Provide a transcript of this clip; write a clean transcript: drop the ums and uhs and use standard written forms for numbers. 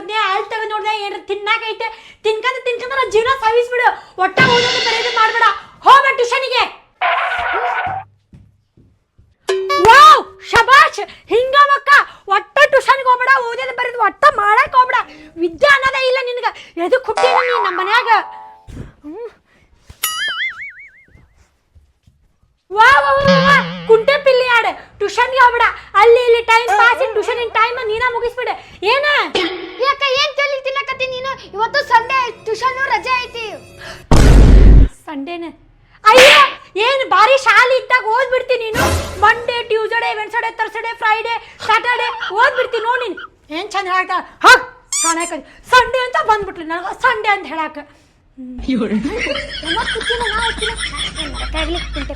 ನೋಡ್ದೆ ಹಾಲು ತೆಗೆದು ನೋಡ್ದೆ ಏನಾರ ತಿನ್ನಾಕೈತೆ ತಿನ್ಕಂದ್ರೆ ಜೀವನ ಸವಿಸ್ಬಿಡು ಒಟ್ಟ ಓದೋದು ಬರೆಯೋದು ಮಾಡ್ಬೇಡ ಹೋಗ ಟ್ಯೂಷನಿಗೆ ವಾವ್ ಶಬಾಷ್ ಹಿಂಗವಕ್ಕ ಒಟ್ಟ ಟ್ಯೂಷನ್ಗೆ ಹೋಗ್ಬೇಡ ಓದೋದು ಬರೆಯೋದು ಒಟ್ಟ ಮಾಡಕ್ ಹೋಗ್ಬೇಡ ವಿದ್ಯೆ ಅನ್ನೋದೇ ಇಲ್ಲ ನಿನಗೆ ಎದಕ್ಕೆ ಹುಟ್ಟಿನ ನೀನು ನಮ್ಮ ಮನ್ಯಾಗ ವಾ ಕುಂಟೆ ಪಿಲ್ಲಿ ಆಡ ಟ್ಯೂಷನ್ಗೆ ಹೋಗ್ಬೇಡ ಅಲ್ಲಿ ಇಲ್ಲಿ ಟೈಮ್ ಪಾಸ್ ಟ್ಯೂಷನ್ ಟೈಮ್ ನೀನ ಮುಗಿಸ್ಬಿಡ ಏನ ಯಾಕ ಏನ್ ತಲಿ ತಿನ್ನಕತ್ತಿ ನೀನು ಇವತ್ತು ಸಂಡೇ ಟ್ಯೂಷನ್ ರಜೆ ಐತಿ ಸಂಡೇನ ಅಯ್ಯೋ ಏನು ಬಾರಿ ಶಾಲೆ ಇದ್ದಾಗ ಓದ್ಬಿಡ್ತೀನಿ ನೀನು Monday Tuesday Wednesday Thursday Friday Saturday ಓದ್ಬಿಡ್ತೀನಿ ನೋಡಿ ನೀನು ಏನು ಚಂದ ಹೇಳ್ತಾ ಹಾ ಚೆನ್ನಾಗಿ ಸಂಡೇ ಅಂತ ಬಂದ್ಬಿಟ್ಲಿ ನನಗೆ ಸಂಡೇ ಅಂತ ಹೇಳಕ್ಕೆ ಕುಂಟೆ